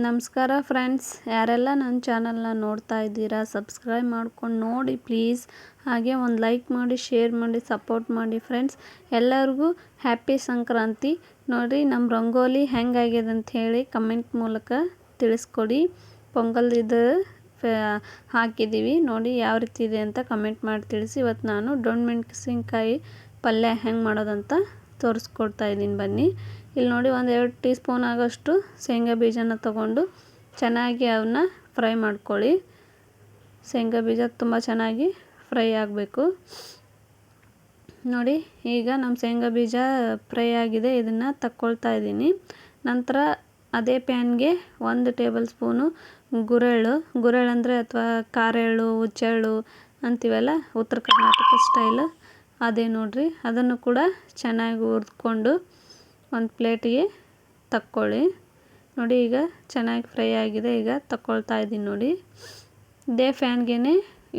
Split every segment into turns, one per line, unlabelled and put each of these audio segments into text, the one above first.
ನಮಸ್ಕಾರ ಫ್ರೆಂಡ್ಸ್, ಯಾರೆಲ್ಲ ನನ್ನ ಚಾನಲ್ನ ನೋಡ್ತಾ ಇದ್ದೀರಾ ಸಬ್ಸ್ಕ್ರೈಬ್ ಮಾಡ್ಕೊಂಡು ನೋಡಿ ಪ್ಲೀಸ್. ಹಾಗೆ ಒಂದು ಲೈಕ್ ಮಾಡಿ, ಶೇರ್ ಮಾಡಿ, ಸಪೋರ್ಟ್ ಮಾಡಿ ಫ್ರೆಂಡ್ಸ್. ಎಲ್ಲರಿಗೂ ಹ್ಯಾಪಿ ಸಂಕ್ರಾಂತಿ. ನೋಡಿ ನಮ್ಮ ರಂಗೋಲಿ ಹೆಂಗಾಗ್ಯದ ಅಂತ ಹೇಳಿ ಕಮೆಂಟ್ ಮೂಲಕ ತಿಳಿಸ್ಕೊಡಿ. ಪೊಂಗಲ್ದು ಹಾಕಿದ್ದೀವಿ ನೋಡಿ, ಯಾವ ರೀತಿ ಇದೆ ಅಂತ ಕಮೆಂಟ್ ಮಾಡಿ ತಿಳಿಸಿ. ಇವತ್ತು ನಾನು ಮೆಣಸಿನಕಾಯಿ ಪಲ್ಯ ಹೆಂಗೆ ಮಾಡೋದಂತ ತೋರಿಸ್ಕೊಡ್ತಾ ಇದ್ದೀನಿ ಬನ್ನಿ. ಇಲ್ಲಿ ನೋಡಿ, ಒಂದು 2 ಟೀ ಸ್ಪೂನ್ ಆಗೋಷ್ಟು ಶೇಂಗಾ ಬೀಜನ ತೊಗೊಂಡು ಚೆನ್ನಾಗಿ ಅವನ್ನ ಫ್ರೈ ಮಾಡ್ಕೊಳ್ಳಿ. ಶೇಂಗಾ ಬೀಜ ತುಂಬ ಚೆನ್ನಾಗಿ ಫ್ರೈ ಆಗಬೇಕು ನೋಡಿ. ಈಗ ನಮ್ಮ ಶೇಂಗಾ ಬೀಜ ಫ್ರೈ ಆಗಿದೆ, ಇದನ್ನು ತಕ್ಕೊಳ್ತಾ ಇದ್ದೀನಿ. ನಂತರ ಅದೇ ಪ್ಯಾನ್ಗೆ 1 ಟೇಬಲ್ ಸ್ಪೂನು ಗುರೆಳ್ಳು ಅಂದರೆ ಅಥವಾ ಕಾರೆಳ್ಳು, ಹುಚ್ಚೆಳ್ಳು ಅಂತೀವಲ್ಲ, ಉತ್ತರ ಕರ್ನಾಟಕ ಸ್ಟೈಲ್ ಅದೇ ನೋಡ್ರಿ. ಅದನ್ನು ಕೂಡ ಚೆನ್ನಾಗಿ ಹುರಿದ್ಕೊಂಡು ಒಂದು ಪ್ಲೇಟಿಗೆ ತಕ್ಕೊಳ್ಳಿ ನೋಡಿ. ಈಗ ಚೆನ್ನಾಗಿ ಫ್ರೈ ಆಗಿದೆ, ಈಗ ತಕ್ಕೊಳ್ತಾ ಇದ್ದೀನಿ ನೋಡಿ. ಇದೇ ಫ್ಯಾನ್ಗೆ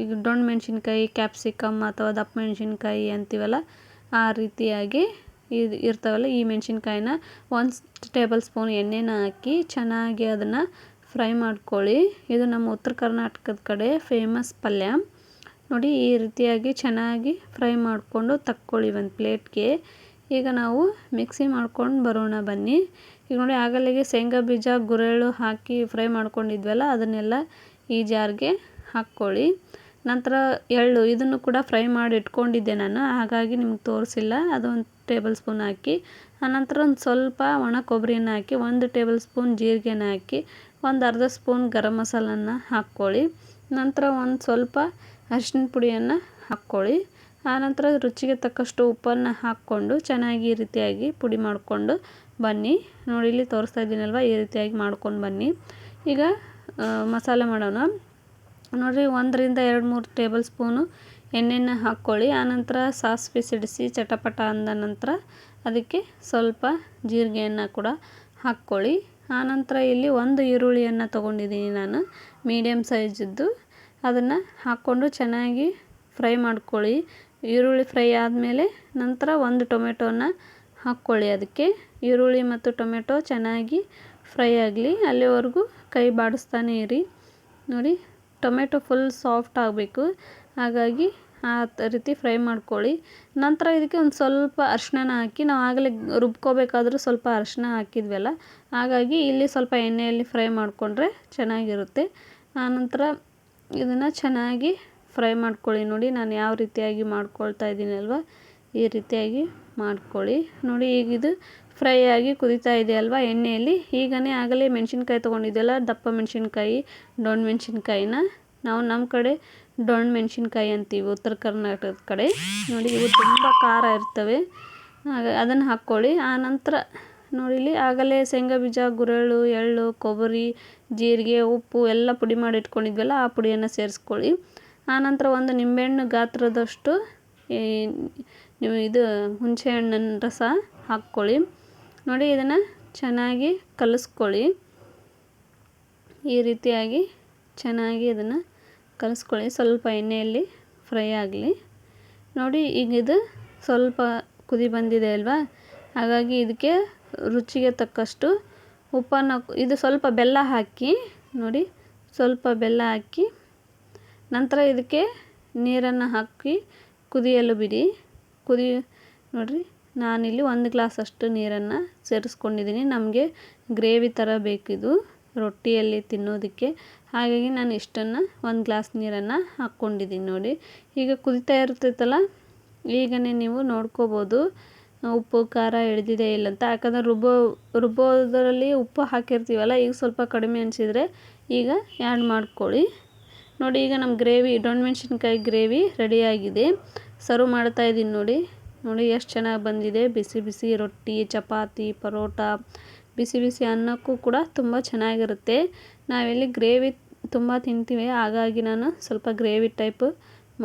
ಈಗ ಮೆಣಸಿನ್ಕಾಯಿ, ಕ್ಯಾಪ್ಸಿಕಮ್ ಅಥವಾ ದಪ್ಪ ಮೆಣಸಿನ್ಕಾಯಿ ಅಂತೀವಲ್ಲ, ಆ ರೀತಿಯಾಗಿ ಇರ್ತಾವಲ್ಲ, ಈ ಮೆಣಸಿನ್ಕಾಯಿನ 1 ಟೇಬಲ್ ಸ್ಪೂನ್ ಎಣ್ಣೆನ ಹಾಕಿ ಚೆನ್ನಾಗಿ ಅದನ್ನು ಫ್ರೈ ಮಾಡ್ಕೊಳ್ಳಿ. ಇದು ನಮ್ಮ ಉತ್ತರ ಕರ್ನಾಟಕದ ಕಡೆ ಫೇಮಸ್ ಪಲ್ಯ ನೋಡಿ. ಈ ರೀತಿಯಾಗಿ ಚೆನ್ನಾಗಿ ಫ್ರೈ ಮಾಡಿಕೊಂಡು ತಕ್ಕೊಳ್ಳಿ ಒಂದು ಪ್ಲೇಟ್ಗೆ. ಈಗ ನಾವು ಮಿಕ್ಸಿ ಮಾಡ್ಕೊಂಡು ಬರೋಣ ಬನ್ನಿ. ಈಗ ನೋಡಿ, ಆಗಲಿಗೆ ಶೇಂಗಾ ಬೀಜ, ಗುರೆಳ್ಳು ಹಾಕಿ ಫ್ರೈ ಮಾಡ್ಕೊಂಡಿದ್ವಲ್ಲ, ಅದನ್ನೆಲ್ಲ ಈ ಜಾರ್ಗೆ ಹಾಕ್ಕೊಳ್ಳಿ. ನಂತರ ಎಳ್ಳು, ಇದನ್ನು ಕೂಡ ಫ್ರೈ ಮಾಡಿ ಇಟ್ಕೊಂಡಿದ್ದೆ ನಾನು, ಹಾಗಾಗಿ ನಿಮ್ಗೆ ತೋರಿಸಿಲ್ಲ. ಅದು 1 ಟೇಬಲ್ ಸ್ಪೂನ್ ಹಾಕಿ, ಆನಂತರ ಒಂದು ಸ್ವಲ್ಪ ಒಣ ಕೊಬ್ಬರಿನ ಹಾಕಿ, 1 ಟೇಬಲ್ ಸ್ಪೂನ್ ಜೀರಿಗೆನ ಹಾಕಿ, ಒಂದು ಅರ್ಧ ಸ್ಪೂನ್ ಗರಂ ಮಸಾಲನ್ನು ಹಾಕ್ಕೊಳ್ಳಿ. ನಂತರ ಒಂದು ಸ್ವಲ್ಪ ಅರಿಶಿನ ಪುಡಿಯನ್ನು ಹಾಕ್ಕೊಳ್ಳಿ. ಆನಂತರ ರುಚಿಗೆ ತಕ್ಕಷ್ಟು ಉಪ್ಪನ್ನು ಹಾಕ್ಕೊಂಡು ಚೆನ್ನಾಗಿ ಈ ರೀತಿಯಾಗಿ ಪುಡಿ ಮಾಡಿಕೊಂಡು ಬನ್ನಿ ನೋಡಿ. ಇಲ್ಲಿ ತೋರಿಸ್ತಾ ಇದ್ದೀನಲ್ವ, ಈ ರೀತಿಯಾಗಿ ಮಾಡ್ಕೊಂಡು ಬನ್ನಿ. ಈಗ ಮಸಾಲೆ ಮಾಡೋಣ ನೋಡಿರಿ. 1 ರಿಂದ 2-3 ಟೇಬಲ್ ಸ್ಪೂನು ಎಣ್ಣೆನ ಹಾಕ್ಕೊಳ್ಳಿ. ಆನಂತರ ಸಾಸಿವೆ ಸಿಡಿಸಿ ಚಟಪಟ ಅಂದ ನಂತರ ಅದಕ್ಕೆ ಸ್ವಲ್ಪ ಜೀರಿಗೆಯನ್ನು ಕೂಡ ಹಾಕ್ಕೊಳ್ಳಿ. ಆನಂತರ ಇಲ್ಲಿ 1 ಈರುಳ್ಳಿಯನ್ನು ತೊಗೊಂಡಿದ್ದೀನಿ ನಾನು, ಮೀಡಿಯಮ್ ಸೈಜಿದ್ದು. ಅದನ್ನು ಹಾಕ್ಕೊಂಡು ಚೆನ್ನಾಗಿ ಫ್ರೈ ಮಾಡ್ಕೊಳ್ಳಿ. ಈರುಳ್ಳಿ ಫ್ರೈ ಆದಮೇಲೆ ನಂತರ 1 ಟೊಮೆಟೊನ ಹಾಕ್ಕೊಳ್ಳಿ. ಅದಕ್ಕೆ ಈರುಳ್ಳಿ ಮತ್ತು ಟೊಮೆಟೊ ಚೆನ್ನಾಗಿ ಫ್ರೈ ಆಗಲಿ, ಅಲ್ಲಿವರೆಗೂ ಕೈ ಬಾಡಿಸ್ತಾನೆ ಇರಿ ನೋಡಿ. ಟೊಮೆಟೊ ಫುಲ್ ಸಾಫ್ಟ್ ಆಗಬೇಕು, ಹಾಗಾಗಿ ಆ ರೀತಿ ಫ್ರೈ ಮಾಡ್ಕೊಳ್ಳಿ. ನಂತರ ಇದಕ್ಕೆ ಒಂದು ಸ್ವಲ್ಪ ಅರಿಶಿನ ಹಾಕಿ, ನಾವು ಆಗಲೇ ರುಬ್ಕೋಬೇಕಾದ್ರೂ ಸ್ವಲ್ಪ ಅರಿಶಿನ ಹಾಕಿದ್ವಲ್ಲ, ಹಾಗಾಗಿ ಇಲ್ಲಿ ಸ್ವಲ್ಪ ಎಣ್ಣೆಯಲ್ಲಿ ಫ್ರೈ ಮಾಡಿಕೊಂಡ್ರೆ ಚೆನ್ನಾಗಿರುತ್ತೆ. ಆನಂತರ ಇದನ್ನು ಚೆನ್ನಾಗಿ ಫ್ರೈ ಮಾಡ್ಕೊಳ್ಳಿ ನೋಡಿ. ನಾನು ಯಾವ ರೀತಿಯಾಗಿ ಮಾಡ್ಕೊಳ್ತಾ ಇದ್ದೀನಲ್ವ, ಈ ರೀತಿಯಾಗಿ ಮಾಡ್ಕೊಳ್ಳಿ ನೋಡಿ. ಈಗ ಇದು ಫ್ರೈ ಆಗಿ ಕುದೀತಾ ಇದೆ ಅಲ್ವಾ ಎಣ್ಣೆಯಲ್ಲಿ. ಈಗನೇ ಆಗಲೇ ಮೆಣಸಿನ್ಕಾಯಿ ತೊಗೊಂಡಿದ್ದೆಲ್ಲ, ದಪ್ಪ ಮೆಣಸಿನ್ಕಾಯಿ, ಮೆಣಸಿನ್ಕಾಯಿನ ನಾವು ನಮ್ಮ ಕಡೆ ಮೆಣಸಿನ್ಕಾಯಿ ಅಂತೀವಿ, ಉತ್ತರ ಕರ್ನಾಟಕದ ಕಡೆ ನೋಡಿ. ಇವು ತುಂಬ ಖಾರ ಇರ್ತವೆ, ಅದನ್ನು ಹಾಕ್ಕೊಳ್ಳಿ. ಆನಂತರ ನೋಡಿ, ಇಲ್ಲಿ ಆಗಲೇ ಶೇಂಗಾ ಬೀಜ, ಗುರೆಳ್ಳು, ಎಳ್ಳು, ಕೊಬ್ಬರಿ, ಜೀರಿಗೆ, ಉಪ್ಪು ಎಲ್ಲ ಪುಡಿ ಮಾಡಿ ಇಟ್ಕೊಂಡಿದ್ವಲ್ಲ, ಆ ಪುಡಿಯನ್ನು ಸೇರಿಸ್ಕೊಳ್ಳಿ. ಆನಂತರ 1 ನಿಂಬೆಹಣ್ಣು ಗಾತ್ರದಷ್ಟು ಇದು ಹುಣಸೆಹಣ್ಣಿನ ರಸ ಹಾಕ್ಕೊಳ್ಳಿ ನೋಡಿ. ಇದನ್ನು ಚೆನ್ನಾಗಿ ಕಲಿಸ್ಕೊಳ್ಳಿ. ಈ ರೀತಿಯಾಗಿ ಚೆನ್ನಾಗಿ ಇದನ್ನು ಕಲಿಸ್ಕೊಳ್ಳಿ, ಸ್ವಲ್ಪ ಎಣ್ಣೆಯಲ್ಲಿ ಫ್ರೈ ಆಗಲಿ ನೋಡಿ. ಈಗ ಇದು ಸ್ವಲ್ಪ ಕುದಿ ಬಂದಿದೆ ಅಲ್ವಾ, ಹಾಗಾಗಿ ಇದಕ್ಕೆ ರುಚಿಗೆ ತಕ್ಕಷ್ಟು ಉಪ್ಪನ್ನು, ಇದು ಸ್ವಲ್ಪ ಬೆಲ್ಲ ಹಾಕಿ ನೋಡಿ, ಸ್ವಲ್ಪ ಬೆಲ್ಲ ಹಾಕಿ ನಂತರ ಇದಕ್ಕೆ ನೀರನ್ನು ಹಾಕಿ ಕುದಿಯಲು ಬಿಡಿ. ನೋಡಿರಿ, ನಾನಿಲ್ಲಿ 1 ಗ್ಲಾಸ್ ಅಷ್ಟು ನೀರನ್ನು ಸೇರಿಸ್ಕೊಂಡಿದ್ದೀನಿ. ನಮಗೆ ಗ್ರೇವಿ ಥರ ಬೇಕಿದು ರೊಟ್ಟಿಯಲ್ಲಿ ತಿನ್ನೋದಕ್ಕೆ, ಹಾಗಾಗಿ ನಾನು ಇಷ್ಟನ್ನು 1 ಗ್ಲಾಸ್ ನೀರನ್ನು ಹಾಕ್ಕೊಂಡಿದ್ದೀನಿ ನೋಡಿ. ಈಗ ಕುದಿತಾ ಇರ್ತೈತಲ್ಲ, ಈಗನೇ ನೀವು ನೋಡ್ಕೋಬೋದು ಉಪ್ಪು ಖಾರ ಹಿಡ್ದಿದೆ ಇಲ್ಲ ಅಂತ. ಯಾಕಂದರೆ ರುಬ್ಬೋದರಲ್ಲಿ ಉಪ್ಪು ಹಾಕಿರ್ತೀವಲ್ಲ, ಈಗ ಸ್ವಲ್ಪ ಕಡಿಮೆ ಅನಿಸಿದರೆ ಈಗ ಆ್ಯಡ್ ಮಾಡ್ಕೊಳ್ಳಿ ನೋಡಿ. ಈಗ ನಮ್ಮ ಗ್ರೇವಿ, ಮೆಣಸಿನ್ಕಾಯಿ ಗ್ರೇವಿ ರೆಡಿಯಾಗಿದೆ. ಸರ್ವ್ ಮಾಡ್ತಾ ಇದ್ದೀನಿ ನೋಡಿ. ಎಷ್ಟು ಚೆನ್ನಾಗಿ ಬಂದಿದೆ. ಬಿಸಿ ಬಿಸಿ ರೊಟ್ಟಿ, ಚಪಾತಿ, ಪರೋಟ, ಬಿಸಿ ಬಿಸಿ ಅನ್ನಕ್ಕೂ ಕೂಡ ತುಂಬ ಚೆನ್ನಾಗಿರುತ್ತೆ. ನಾವೆಲ್ಲಿ ಗ್ರೇವಿ ತುಂಬ ತಿಂತೀವಿ, ಹಾಗಾಗಿ ನಾನು ಸ್ವಲ್ಪ ಗ್ರೇವಿ ಟೈಪ್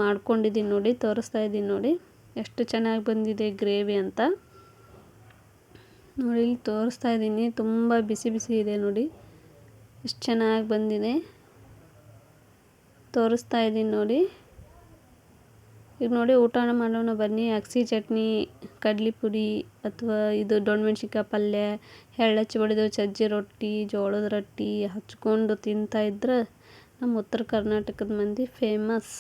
ಮಾಡ್ಕೊಂಡಿದ್ದೀನಿ ನೋಡಿ, ತೋರಿಸ್ತಾ ಇದ್ದೀನಿ ನೋಡಿ ಎಷ್ಟು ಚೆನ್ನಾಗಿ ಬಂದಿದೆ ಗ್ರೇವಿ ಅಂತ ನೋಡಿ. ಇಲ್ಲಿ ತೋರಿಸ್ತಾ ಇದ್ದೀನಿ, ತುಂಬ ಬಿಸಿ ಬಿಸಿ ಇದೆ ನೋಡಿ, ಎಷ್ಟು ಚೆನ್ನಾಗಿ ಬಂದಿದೆ, ತೋರಿಸ್ತಾ ಇದ್ದೀನಿ ನೋಡಿ. ಈಗ ನೋಡಿ ಊಟ ಮಾಡೋಣ ಬನ್ನಿ. ಅಗಸಿ ಚಟ್ನಿ, ಕಡ್ಲಿ ಪುಡಿ ಅಥವಾ ಇದು ದೊಣ್ಣಮೆಣ್ಸಿನ್ಕಾಯಿ ಪಲ್ಯ, ಎಳ್ಳಚ್ಚಿ ಬಡಿದು ಸಜ್ಜಿ ರೊಟ್ಟಿ, ಜೋಳದ ರೊಟ್ಟಿ ಹಚ್ಕೊಂಡು ತಿಂತಾ ಇದ್ರೆ ನಮ್ಮ ಉತ್ತರ ಕರ್ನಾಟಕದ ಮಂದಿ ಫೇಮಸ್.